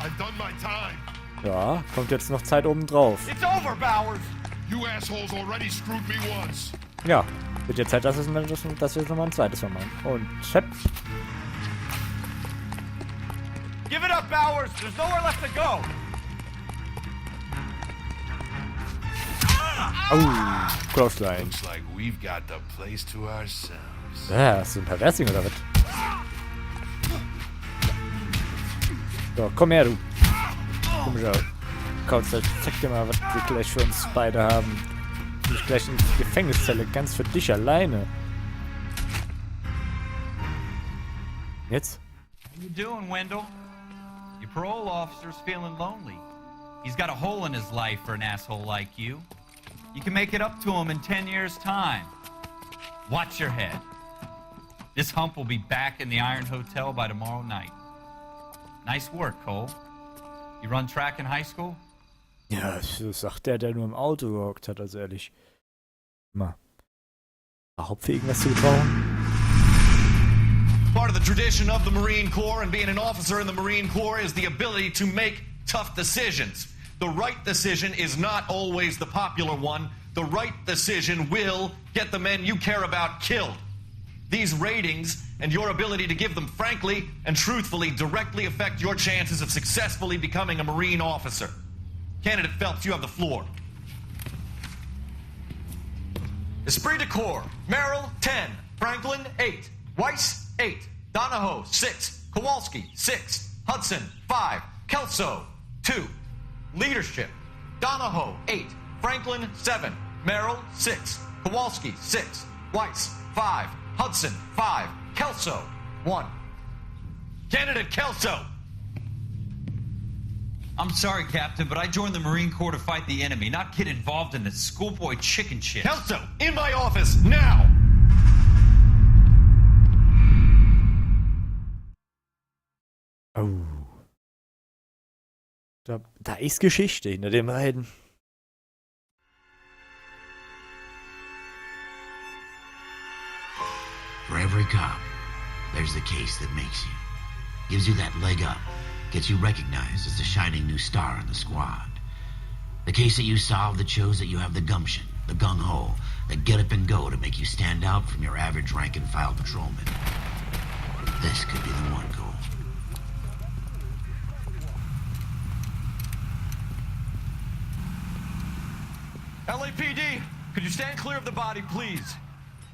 I've done my time. Ja, kommt jetzt noch Zeit oben drauf. It's over, Bowers! You assholes already screwed me once. Ja, wird jetzt Zeit, dass wir es nochmal ein zweites Mal machen. Und Chap. Give it up, Bowers! There's nowhere left to go! Oh, Clothesline. Looks like we've got the place to ourselves. Ja, hast du ein Perversing oder was? So, komm her, du. Komm schon. Kautzer, zeig dir mal, was wir gleich für uns beide haben. Ich gleich in die Gefängniszelle, ganz für dich alleine. Jetzt? How you doing, Wendell? Your parole officer's feeling lonely. He's got a hole in his life for an asshole like you. You can make it up to him in 10 years' time. Watch your head. This hump will be back in the Iron Hotel by tomorrow night. Nice work, Cole. You run track in high school? Ja, das sagt der nur im Auto gehockt hat, also ehrlich. Mal. Überhaupt für irgendwas zu gebrauchen? Part of the tradition of the Marine Corps and being an officer in the Marine Corps is the ability to make tough decisions. The right decision is not always the popular one. The right decision will get the men you care about killed. These ratings and your ability to give them frankly and truthfully directly affect your chances of successfully becoming a Marine officer. Candidate Phelps, you have the floor. Esprit de Corps, Merrill, 10. Franklin, 8. Weiss, 8. Donahoe, 6. Kowalski, 6. Hudson, 5. Kelso, 2. Leadership, Donahoe, 8. Franklin, 7. Merrill, 6. Kowalski, 6. Weiss, 5. Hudson, 5. Kelso, 1. Candidate Kelso! I'm sorry, Captain, but I joined the Marine Corps to fight the enemy, not get involved in this schoolboy chicken shit. Kelso, in my office, now! Oh. Da ist Geschichte hinter dem beiden. For every cop, there's the case that makes you. Gives you that leg up. Gets you recognized as the shining new star in the squad. The case that you solve that shows that you have the gumption, the gung-ho, the get up and go to make you stand out from your average rank-and-file patrolman. This could be the one, Cole. LAPD, could you stand clear of the body, please?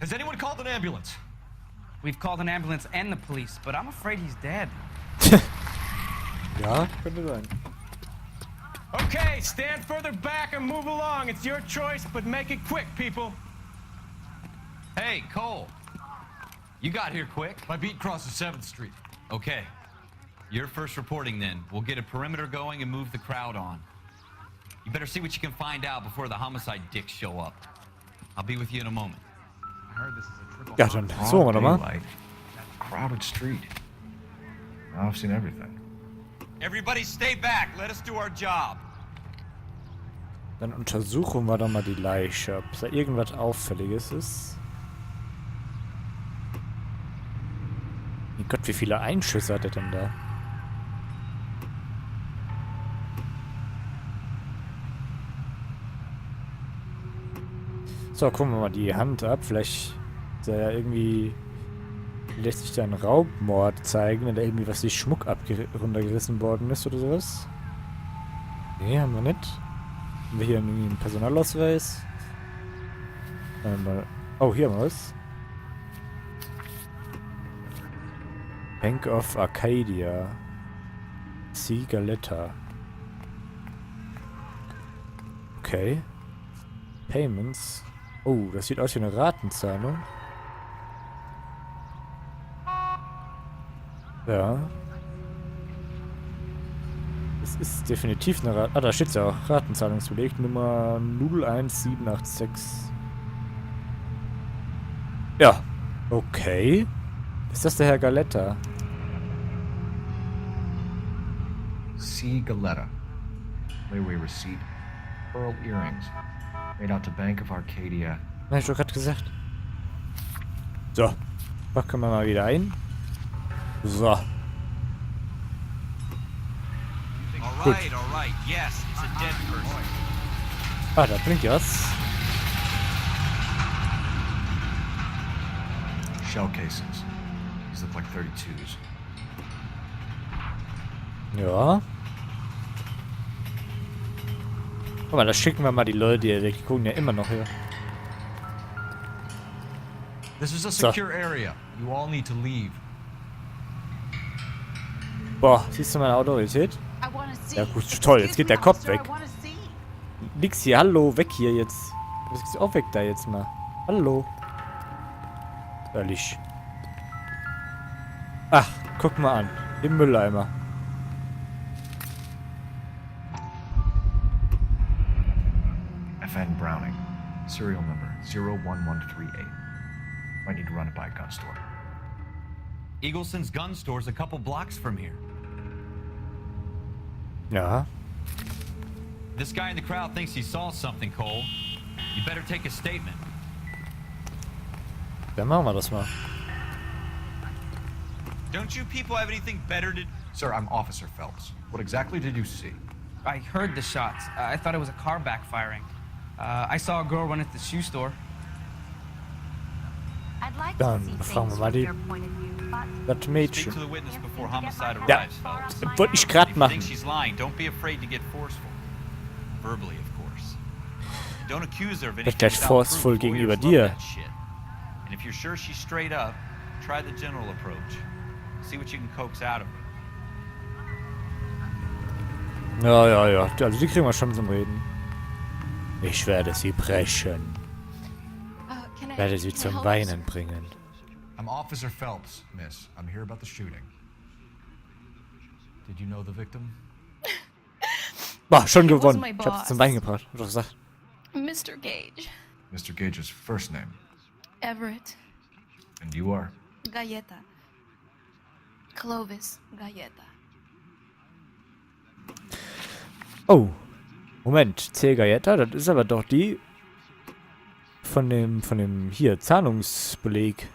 Has anyone called an ambulance? We've called an ambulance and the police, but I'm afraid he's dead. Ja, könnte sein. Okay, stand further back and move along. It's your choice, but make it quick, people. Hey, Cole. You got here quick. My beat crosses 7th Street. Okay. You're first reporting then. We'll get a perimeter going and move the crowd on. You better see what you can find out before the homicide dicks show up. I'll be with you in a moment. I heard this is a triple. Ja, dann suchen wir nochmal. Daylight. Crowded street. Now I've seen everything. Everybody stay back. Let us do our job. Dann untersuchen wir doch mal die Leiche, ob da irgendwas Auffälliges ist. Mein Gott, wie viele Einschüsse hat er denn da? So, gucken wir mal die Hand ab. Vielleicht ist er ja irgendwie... Lässt sich da ein Raubmord zeigen, wenn da irgendwie was wie Schmuck runtergerissen worden ist oder sowas. Nee, haben wir nicht. Haben wir hier irgendwie einen Personalausweis? Oh, hier haben wir was. Bank of Arcadia. Cigaletta. Okay. Payments. Oh, das sieht aus wie eine Ratenzahlung. Ja. Es ist definitiv eine Ratenzahlung. Ah, da steht es ja auch. Ratenzahlungsbeleg Nummer 01786. Ja. Okay. Ist das der Herr Galetta? C. Galetta. Layaway receipt. Pearl earrings. Made out to Bank of Arcadia. Hab ich doch gerade gesagt. So. Packen wir mal wieder ein. So. All right. Yes, it's a dead person. Ah, da blinkt ja was. Shell casings. These look like 32s. Ja. Guck mal, da schicken wir mal die Leute hier weg. Die gucken ja immer noch hier. This is a So. secure area. You all need to leave. Boah, siehst du meine Autorität? Ja gut, toll, jetzt geht der Kopf weg. Nix hier, hallo, weg hier jetzt. Was ist auch weg da jetzt mal? Hallo. Ehrlich. Ach, guck mal an. Im Mülleimer. FN Browning. Serial number 01138. Might need to run it by a gun store. Eagleson's gun store's a couple blocks from here. Ja. This guy in the crowd thinks he saw something, Cole. You better take a statement. Dann machen wir das mal. Don't you people have anything better to... Sir, I'm Officer Phelps. What exactly did you see? I heard the shots. I thought it was a car backfiring. I saw a girl run at the shoe store. Dann fragen wir mal das Speak Mädchen. to the witness before homicide Ja, arrives, Phelps. das wollte ich gerade If you machen. think she's lying, don't be afraid to get forceful. Verbally, of course. Don't accuse her of anything gleich without forceful proof. gegenüber Lawyers love dir. that shit. And if you're sure she's straight up, try the general approach. See what you can coax out of her. Ja. Also die kriegen wir schon zum Reden. Ich werde sie brechen. Werde sie zum Weinen bringen. I'm Officer Phelps, miss. I'm here about the shooting. Did you know the victim? Boah, schon It was gewonnen. my Ich hab's boss. zum Weinen gebracht. Hab doch gesagt. Mr. Gage. Mr. Gage's first name. Everett. And you are? Galleta. Clovis Galleta. Oh. Moment. C-Galletta, das ist aber doch die von dem hier, Zahlungsbeleg.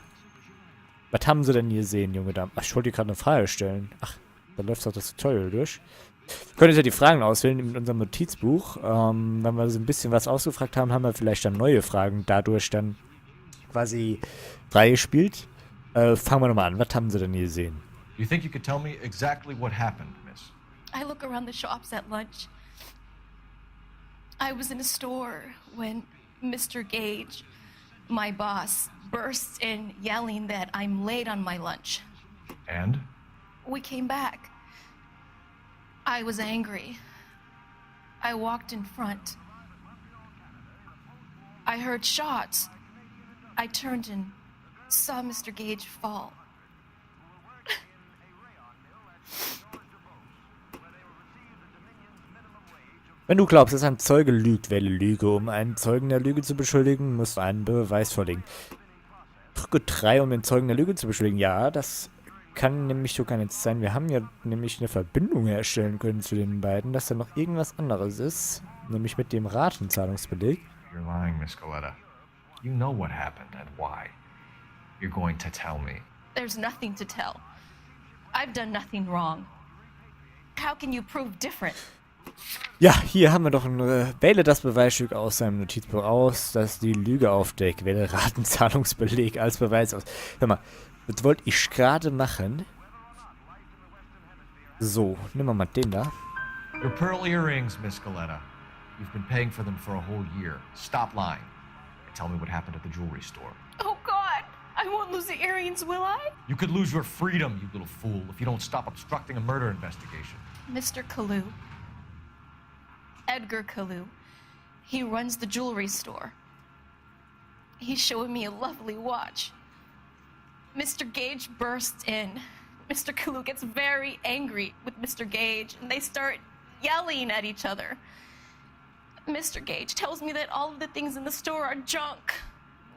Was haben sie denn hier sehen, junge Dame? Ach, ich wollte dir gerade eine Frage stellen. Ach, da läuft doch das Tutorial durch. Wir können jetzt ja die Fragen auswählen in unserem Notizbuch. Wenn wir so ein bisschen was ausgefragt haben, haben wir vielleicht dann neue Fragen dadurch dann quasi freigespielt. Fangen wir nochmal an. Was haben sie denn hier gesehen? You think you could tell me exactly what happened, miss? I look around the shops at lunch. I was in a store when Mr. Gage, my boss, bursts in yelling that I'm late on my lunch. And? We came back. I was angry. I walked in front. I heard shots. I turned and saw Mr. Gage fall. Wenn du glaubst, dass ein Zeuge lügt, wähle Lüge. Um einen Zeugen der Lüge zu beschuldigen, musst du einen Beweis vorlegen. Drücke 3, um den Zeugen der Lüge zu beschuldigen. Ja, das kann nämlich sogar nicht sein. Wir haben ja nämlich eine Verbindung herstellen können zu den beiden, dass da noch irgendwas anderes ist. Nämlich mit dem Ratenzahlungsbeleg. You're lying, Miss Coletta. You know what happened and why. You're going to tell me. There's nothing to tell. I've done nothing wrong. How can you prove different? Ja, hier haben wir doch wähle das Beweisstück aus seinem Notizbuch aus, das die Lüge aufdeckt. Wähle Ratenzahlungsbeleg als Beweis aus. Hör mal, das wollte ich gerade machen. So, nehmen wir mal den da. Your pearl earrings, Miss Coletta. You've been paying for them for a whole year. Stop lying. And tell me what happened at the jewelry store. Oh God, I won't lose the earrings, will I? You could lose your freedom, you little fool, if you don't stop obstructing a murder investigation. Mr. Kalu. Edgar Kalu. He runs the jewelry store. He's showing me a lovely watch. Mr. Gage bursts in. Mr. Kalu gets very angry with Mr. Gage, and they start yelling at each other. Mr. Gage tells me that all of the things in the store are junk,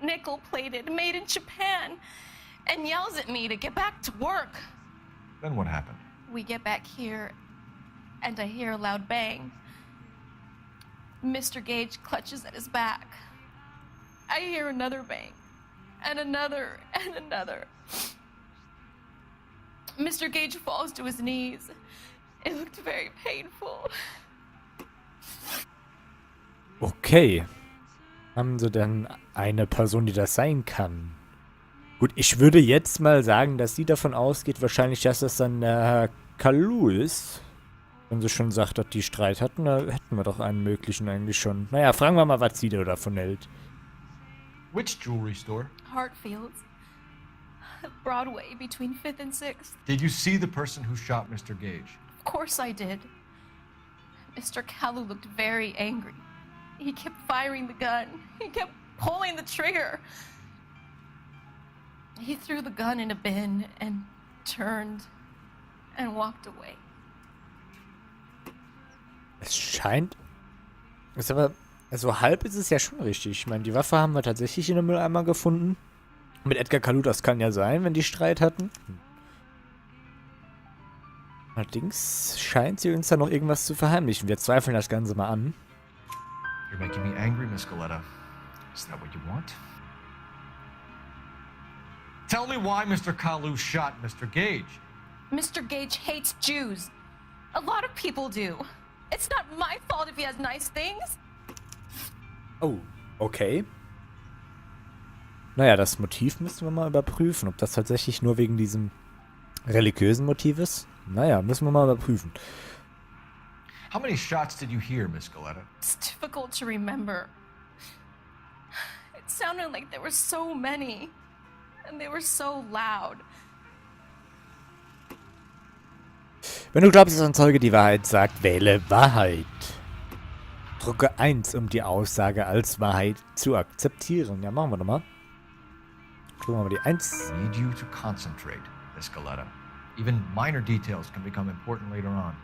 nickel-plated, made in Japan, and yells at me to get back to work. Then what happened? We get back here, and I hear a loud bang. Mr. Gage clutches at his back. I hear another bang, and another, and another. Mr. Gage falls to his knees, It looked very painful. Okay. Haben sie denn eine Person, die das sein kann? Gut, ich würde jetzt mal sagen, dass sie davon ausgeht, wahrscheinlich, dass das dann der Herr Kalu ist. Wenn sie schon sagt, dass die Streit hatten, da hätten wir doch einen möglichen eigentlich schon. Naja, fragen wir mal, was sie da davon hält. Which jewelry store? Hartfield's. Broadway, between 5th and 6th. Did you see the person who shot Mr. Gage? Of course I did. Mr. Kalu looked very angry. He kept firing the gun. He kept pulling the trigger. He threw the gun in a bin and turned and walked away. Es scheint... Ist aber... Also halb ist es ja schon richtig. Ich meine, die Waffe haben wir tatsächlich in einem Mülleimer gefunden. Mit Edgar Kalu, das kann ja sein, wenn die Streit hatten. Allerdings scheint sie uns da noch irgendwas zu verheimlichen. Wir zweifeln das Ganze mal an. You're making me angry, Miss Galetta. Is that what you want? Tell me why Mr. Kalu shot Mr. Gage. Mr. Gage hates Jews. A lot of people do. It's not my fault if he has nice things. Oh, okay. Naja, das Motiv müssen wir mal überprüfen, ob das tatsächlich nur wegen diesem religiösen Motiv ist. Naja, müssen wir mal überprüfen. How many shots did you hear, Miss Galetta? It's difficult to remember. It sounded like there were so many, and they were so loud. Wenn du glaubst, dass ein Zeuge die Wahrheit sagt, wähle Wahrheit. Drücke 1, um die Aussage als Wahrheit zu akzeptieren. Ja, machen wir doch mal. Drücken wir mal die 1. I need you to concentrate, Miss Galetta. Even minor details can become important later on.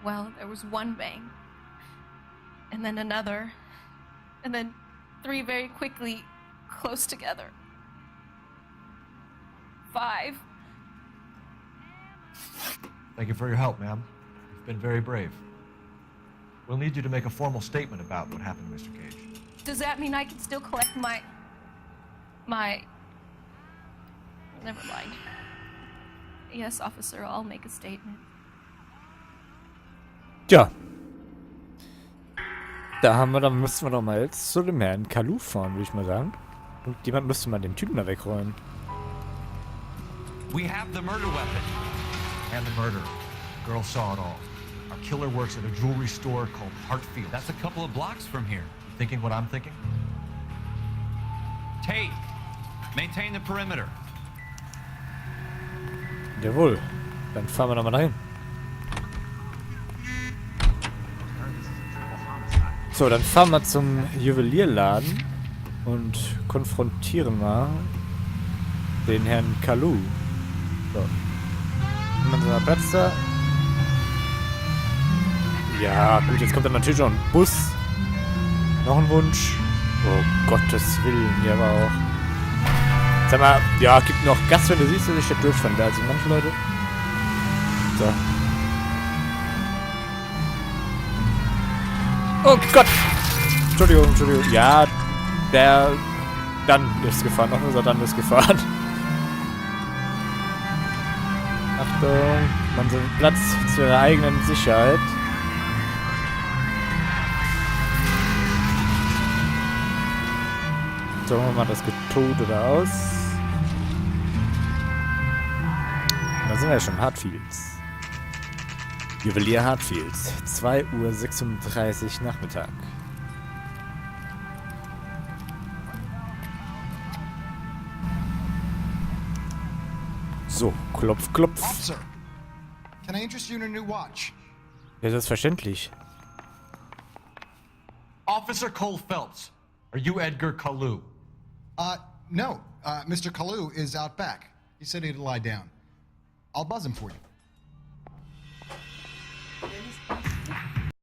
Well, there was one bang, and then another, and then 3 very quickly, close together. 5. Thank you for your help, ma'am. You've been very brave. We'll need you to make a formal statement about what happened to Mr. Gage. Does that mean I can still collect my... Never mind. Yes, officer, I'll make a statement. Tja. Dann müssen wir doch mal jetzt zu dem Herrn Kalu fahren, würde ich mal sagen. Und jemand müsste mal den Typen da wegräumen. We have the murder weapon. And the murder. The girl saw it all. Our killer works at a jewelry store called Hartfield. That's a couple of blocks from here. You thinking what I'm thinking? Tate, maintain the perimeter. Jawohl. Dann fahren wir nochmal dahin. So, dann fahren wir zum Juwelierladen und konfrontieren mal den Herrn Kalu. So. Haben wir Platz da? Ja, gut, jetzt kommt dann natürlich noch ein Bus. Noch ein Wunsch. Oh, Gottes Willen, hier war auch. Sag mal, ja, gibt noch Gas, wenn du siehst, dass ich da doof fand. Also manche Leute. So. Oh Gott! Entschuldigung. Ja, der dann ist gefahren. Unser dann ist gefahren. Achtung, man so Platz zu ihrer eigenen Sicherheit. So, machen wir mal das Getode da aus. Da sind wir ja schon, Hartfields. Juwelier Hartfields, 2:36 Uhr Nachmittag. So, klopf, klopf. Officer, can I interest you in a new watch? Ja, selbstverständlich. Officer Cole Phelps, are you Edgar Kalu? No. Mr. Kalu is out back. He said he'd lie down. I'll buzz him for you.